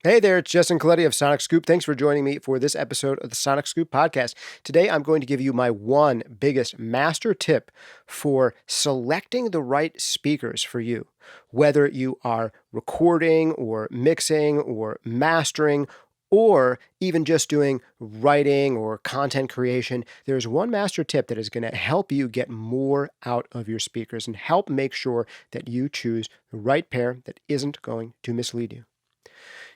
Hey there, it's Justin Colletti of Sonic Scoop. Thanks for joining me for this episode of the Sonic Scoop podcast. Today, I'm going to give you my one biggest master tip for selecting the right speakers for you. Whether you are recording or mixing or mastering, or even just doing writing or content creation, there's one master tip that is going to help you get more out of your speakers and help make sure that you choose the right pair that isn't going to mislead you.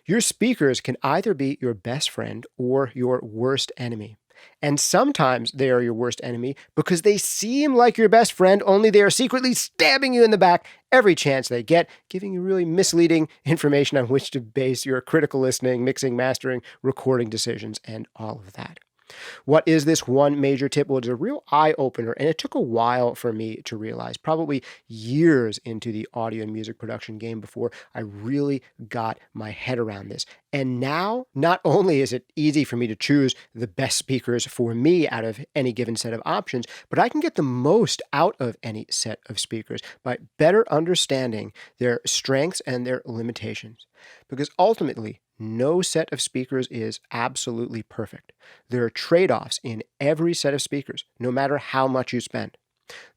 Your speakers can either be your best friend or your worst enemy. And sometimes they are your worst enemy because they seem like your best friend, only they are secretly stabbing you in the back every chance they get, giving you really misleading information on which to base your critical listening, mixing, mastering, recording decisions, and all of that. What is this one major tip? Well, it's a real eye-opener, and it took a while for me to realize, probably years into the audio and music production game before I really got my head around this. And now, not only is it easy for me to choose the best speakers for me out of any given set of options, but I can get the most out of any set of speakers by better understanding their strengths and their limitations. Because ultimately, no set of speakers is absolutely perfect. There are trade-offs in every set of speakers, no matter how much you spend.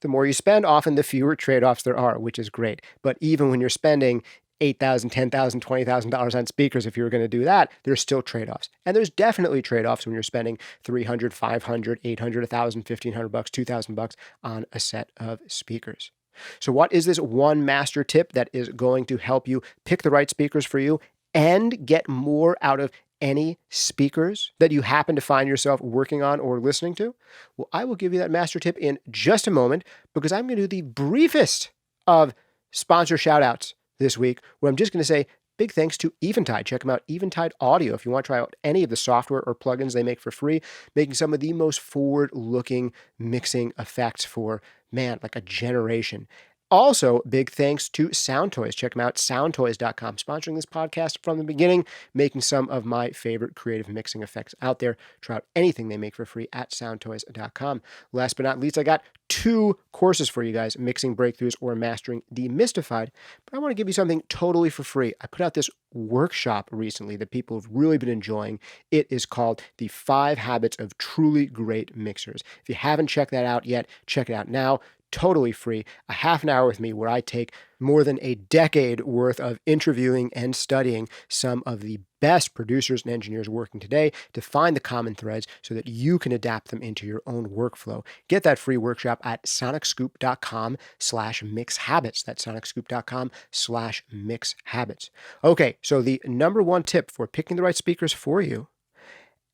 The more you spend, often the fewer trade-offs there are, which is great. But even when you're spending $8,000, $10,000, $20,000 on speakers, if you were going to do that, there's still trade-offs. And there's definitely trade-offs when you're spending $300, $500, $800, $1,000, $1,500, $2,000 on a set of speakers. So what is this one master tip that is going to help you pick the right speakers for you and get more out of any speakers that you happen to find yourself working on or listening to? Well, I will give you that master tip in just a moment because I'm going to do the briefest of sponsor shout-outs this week, where I'm just going to say big thanks to Eventide. Check them out, Eventide Audio, if you want to try out any of the software or plugins they make for free, making some of the most forward-looking mixing effects for, like a generation. Also, big thanks to Soundtoys. Check them out, soundtoys.com, sponsoring this podcast from the beginning, making some of my favorite creative mixing effects out there. Try out anything they make for free at soundtoys.com. Last but not least, I got 2 courses for you guys, Mixing Breakthroughs or Mastering Demystified. But I want to give you something totally for free. I put out this workshop recently that people have really been enjoying. It is called The 5 Habits of Truly Great Mixers. If you haven't checked that out yet, check it out now. Totally free, a half an hour with me where I take more than a decade worth of interviewing and studying some of the best producers and engineers working today to find the common threads so that you can adapt them into your own workflow. Get that free workshop at sonicscoop.com/mixhabits. That's sonicscoop.com/mixhabits. Okay, so the number one tip for picking the right speakers for you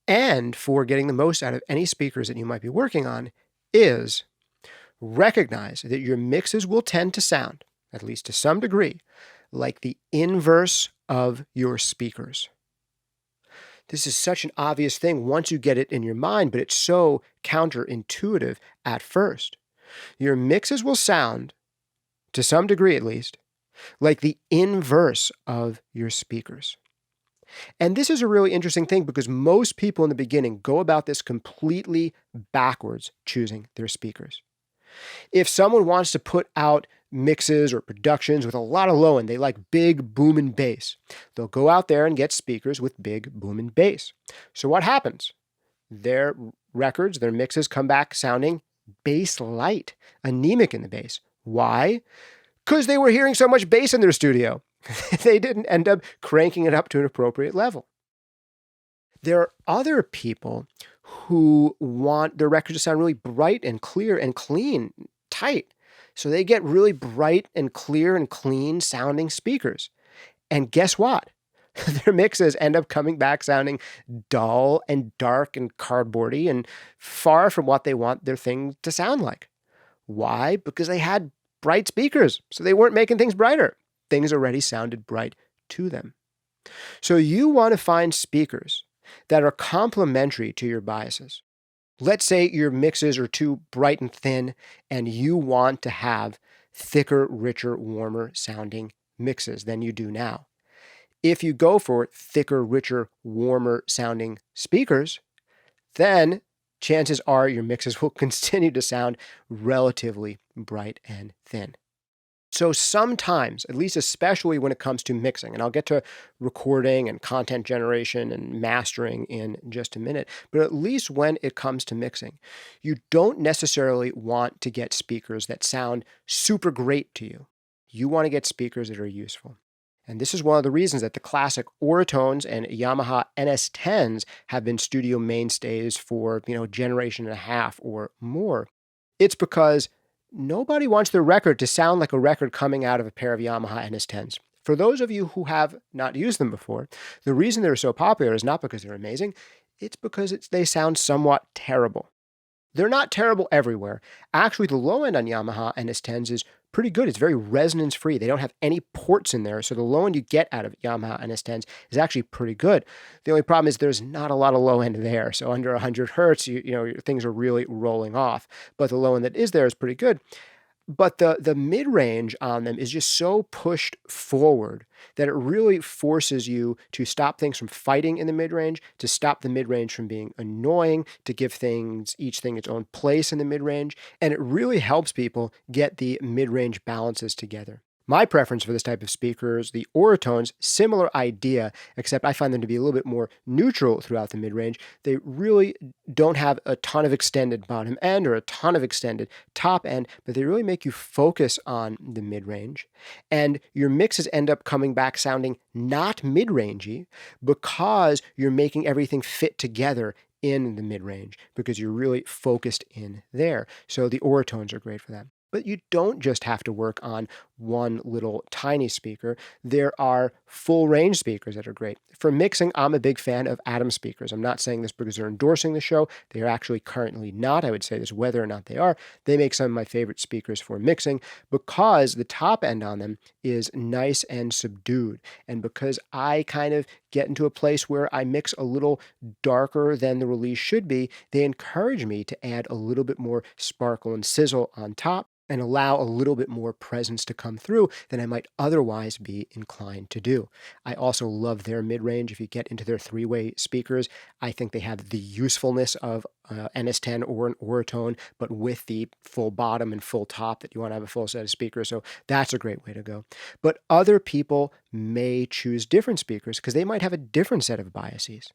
and for getting the most out of any speakers that you might be working on is recognize that your mixes will tend to sound, at least to some degree, like the inverse of your speakers. This is such an obvious thing once you get it in your mind, but it's so counterintuitive at first. Your mixes will sound, to some degree at least, like the inverse of your speakers. And this is a really interesting thing because most people in the beginning go about this completely backwards, choosing their speakers. If someone wants to put out mixes or productions with a lot of low end, they like big boom and bass, they'll go out there and get speakers with big boom and bass. So what happens? Their records, their mixes come back sounding bass light, anemic in the bass. Why? Because they were hearing so much bass in their studio. They didn't end up cranking it up to an appropriate level. There are other people who want their records to sound really bright and clear and clean, tight. So they get really bright and clear and clean sounding speakers. And guess what? Their mixes end up coming back sounding dull and dark and cardboardy and far from what they want their thing to sound like. Why? Because they had bright speakers, so they weren't making things brighter. Things already sounded bright to them. So you want to find speakers that are complementary to your biases. Let's say your mixes are too bright and thin and you want to have thicker, richer, warmer sounding mixes than you do now. If you go for thicker, richer, warmer sounding speakers, then chances are your mixes will continue to sound relatively bright and thin. So sometimes, at least especially when it comes to mixing, and I'll get to recording and content generation and mastering in just a minute, but at least when it comes to mixing, you don't necessarily want to get speakers that sound super great to you. You want to get speakers that are useful. And this is one of the reasons that the classic Oratones and Yamaha NS10s have been studio mainstays for, generation and a half or more. It's because nobody wants their record to sound like a record coming out of a pair of Yamaha NS10s. For those of you who have not used them before, the reason they're so popular is not because they're amazing, it's because they sound somewhat terrible. They're not terrible everywhere. Actually, the low end on Yamaha NS10s is pretty good. It's very resonance free. They don't have any ports in there, so the low end you get out of Yamaha NS10s is actually pretty good. The only problem is there's not a lot of low end there. So under 100 hertz, things are really rolling off. But the low end that is there is pretty good. But the mid-range on them is just so pushed forward that it really forces you to stop things from fighting in the mid-range, to stop the mid-range from being annoying, to give each thing its own place in the mid-range, and it really helps people get the mid-range balances together. My preference for this type of speakers, the Oratones, similar idea, except I find them to be a little bit more neutral throughout the mid-range. They really don't have a ton of extended bottom end or a ton of extended top end, but they really make you focus on the mid-range. And your mixes end up coming back sounding not mid-rangey because you're making everything fit together in the mid-range because you're really focused in there. So the Oratones are great for that. But you don't just have to work on one little tiny speaker. There are full range speakers that are great. For mixing, I'm a big fan of Atom speakers. I'm not saying this because they're endorsing the show. They are actually currently not. I would say this whether or not they are. They make some of my favorite speakers for mixing because the top end on them is nice and subdued. And because I kind of get into a place where I mix a little darker than the release should be, they encourage me to add a little bit more sparkle and sizzle on top and allow a little bit more presence to come through than I might otherwise be inclined to do. I also love their mid-range. If you get into their three-way speakers, I think they have the usefulness of NS10 or an Oratone, but with the full bottom and full top that you want to have a full set of speakers. So that's a great way to go. But other people may choose different speakers because they might have a different set of biases.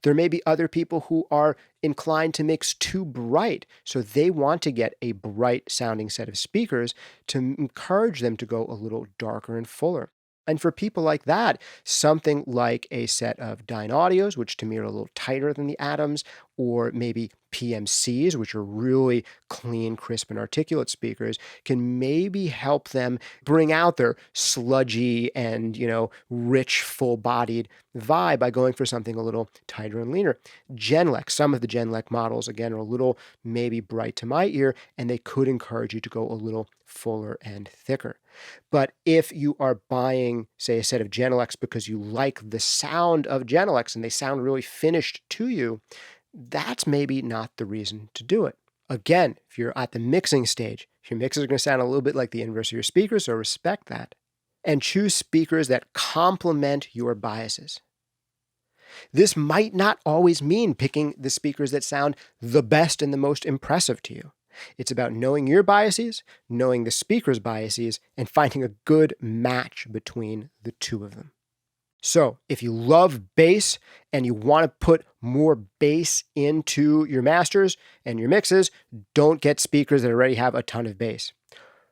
There may be other people who are inclined to mix too bright, so they want to get a bright sounding set of speakers to encourage them to go a little darker and fuller. And for people like that, something like a set of Dynaudios, which to me are a little tighter than the Atoms, or maybe PMCs, which are really clean, crisp, and articulate speakers, can maybe help them bring out their sludgy and, rich, full-bodied vibe by going for something a little tighter and leaner. Genelec, some of the Genelec models, again, are a little maybe bright to my ear, and they could encourage you to go a little fuller and thicker. But if you are buying, say, a set of Genelecs because you like the sound of Genelecs and they sound really finished to you, that's maybe not the reason to do it. Again, if you're at the mixing stage, your mixes are going to sound a little bit like the inverse of your speakers, so respect that. And choose speakers that complement your biases. This might not always mean picking the speakers that sound the best and the most impressive to you. It's about knowing your biases, knowing the speaker's biases, and finding a good match between the two of them. So if you love bass and you want to put more bass into your masters and your mixes, don't get speakers that already have a ton of bass.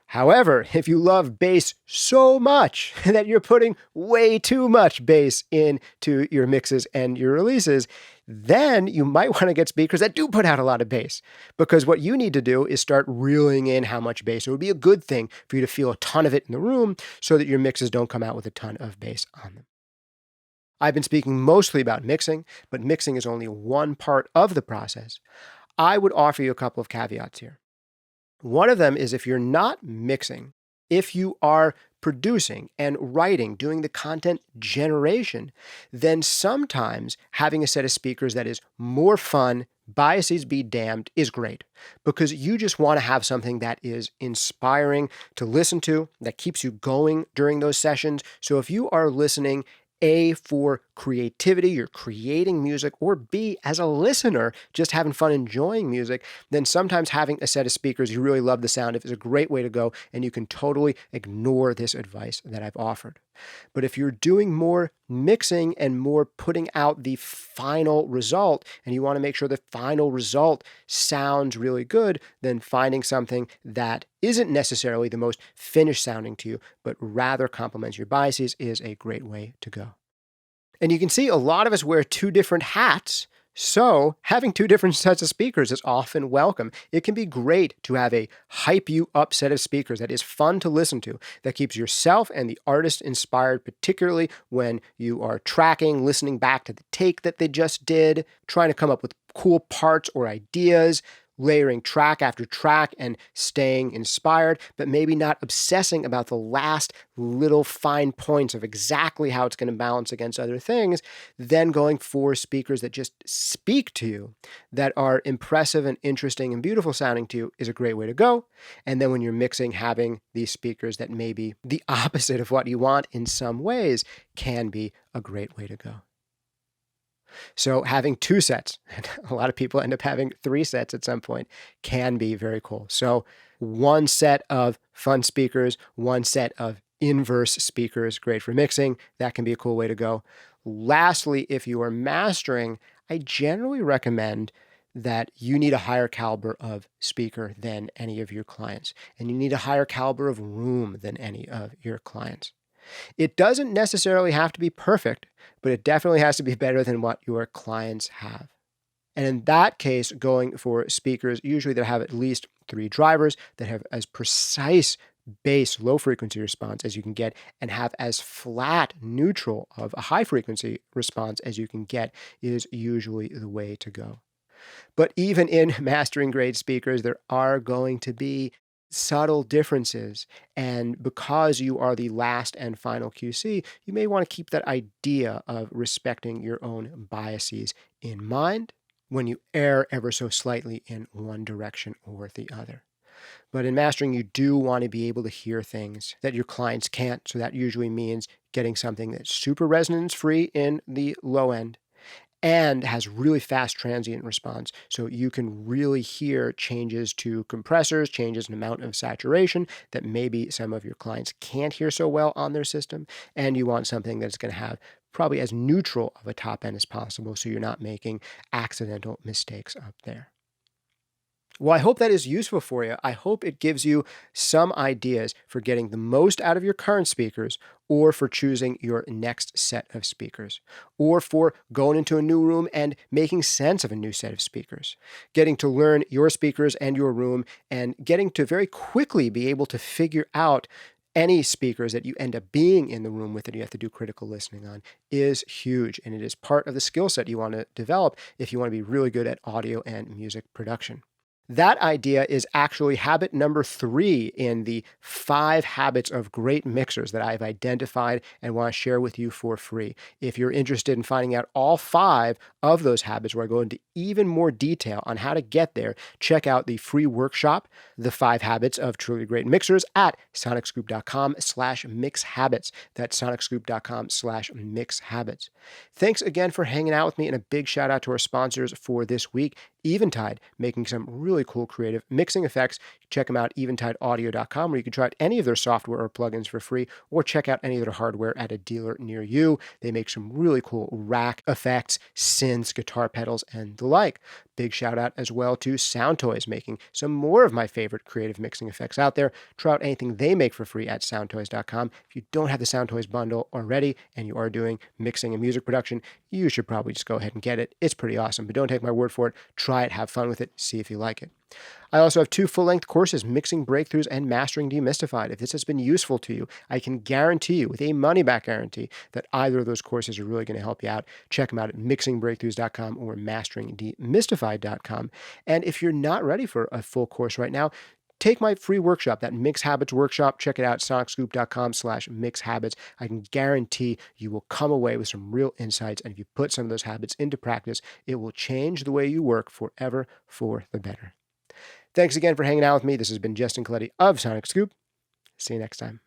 However, if you love bass so much that you're putting way too much bass into your mixes and your releases, then you might want to get speakers that do put out a lot of bass, because what you need to do is start reeling in how much bass. It would be a good thing for you to feel a ton of it in the room so that your mixes don't come out with a ton of bass on them. I've been speaking mostly about mixing, but mixing is only one part of the process. I would offer you a couple of caveats here. One of them is if you're not mixing, if you are producing and writing, doing the content generation, then sometimes having a set of speakers that is more fun, biases be damned, is great, because you just want to have something that is inspiring to listen to, that keeps you going during those sessions. So if you are listening A, for creativity, you're creating music, or B, as a listener, just having fun enjoying music, then sometimes having a set of speakers you really love the sound of is a great way to go, and you can totally ignore this advice that I've offered. But if you're doing more mixing and more putting out the final result, and you want to make sure the final result sounds really good, then finding something that isn't necessarily the most finished sounding to you, but rather complements your biases is a great way to go. And you can see a lot of us wear two different hats. So having two different sets of speakers is often welcome. It can be great to have a hype you up set of speakers that is fun to listen to, that keeps yourself and the artist inspired, particularly when you are tracking, listening back to the take that they just did, trying to come up with cool parts or ideas, layering track after track and staying inspired, but maybe not obsessing about the last little fine points of exactly how it's going to balance against other things, then going for speakers that just speak to you, that are impressive and interesting and beautiful sounding to you is a great way to go. And then when you're mixing, having these speakers that may be the opposite of what you want in some ways can be a great way to go. So having two sets, and a lot of people end up having three sets at some point, can be very cool. So one set of fun speakers, one set of inverse speakers, great for mixing. That can be a cool way to go. Lastly, if you are mastering, I generally recommend that you need a higher caliber of speaker than any of your clients, and you need a higher caliber of room than any of your clients. It doesn't necessarily have to be perfect, but it definitely has to be better than what your clients have. And in that case, going for speakers usually that have at least 3 drivers, that have as precise bass low frequency response as you can get, and have as flat neutral of a high frequency response as you can get, is usually the way to go. But even in mastering grade speakers, there are going to be subtle differences. And because you are the last and final QC, you may want to keep that idea of respecting your own biases in mind when you err ever so slightly in one direction or the other. But in mastering, you do want to be able to hear things that your clients can't. So that usually means getting something that's super resonance free in the low end and has really fast transient response. So you can really hear changes to compressors, changes in amount of saturation that maybe some of your clients can't hear so well on their system. And you want something that's going to have probably as neutral of a top end as possible, so you're not making accidental mistakes up there. Well, I hope that is useful for you. I hope it gives you some ideas for getting the most out of your current speakers, or for choosing your next set of speakers, or for going into a new room and making sense of a new set of speakers, getting to learn your speakers and your room, and getting to very quickly be able to figure out any speakers that you end up being in the room with that you have to do critical listening on is huge. And it is part of the skill set you want to develop if you want to be really good at audio and music production. That idea is actually habit number 3 in the 5 habits of great mixers that I've identified and want to share with you for free. If you're interested in finding out all 5 of those habits, where I go into even more detail on how to get there, check out the free workshop, The 5 Habits of Truly Great Mixers, at sonicscoop.com/mixhabits. That's sonicscoop.com/mixhabits. Thanks again for hanging out with me, and a big shout out to our sponsors for this week, Eventide, making some really cool creative mixing effects. Check them out, eventideaudio.com, where you can try out any of their software or plugins for free, or check out any of their hardware at a dealer near you. They make some really cool rack effects, synths, guitar pedals, and the like. Big shout out as well to Sound Toys, making some more of my favorite creative mixing effects out there. Try out anything they make for free at soundtoys.com. If you don't have the Sound Toys bundle already and you are doing mixing and music production, you should probably just go ahead and get it. It's pretty awesome, but don't take my word for it. Try it, have fun with it, see if you like it. I also have 2 full-length courses, Mixing Breakthroughs and Mastering Demystified. If this has been useful to you, I can guarantee you, with a money-back guarantee, that either of those courses are really going to help you out. Check them out at mixingbreakthroughs.com or masteringdemystified.com. And if you're not ready for a full course right now, take my free workshop, that Mix Habits workshop. Check it out, sonicscoop.com/mixhabits. I can guarantee you will come away with some real insights, and if you put some of those habits into practice, it will change the way you work forever for the better. Thanks again for hanging out with me. This has been Justin Colletti of Sonic Scoop. See you next time.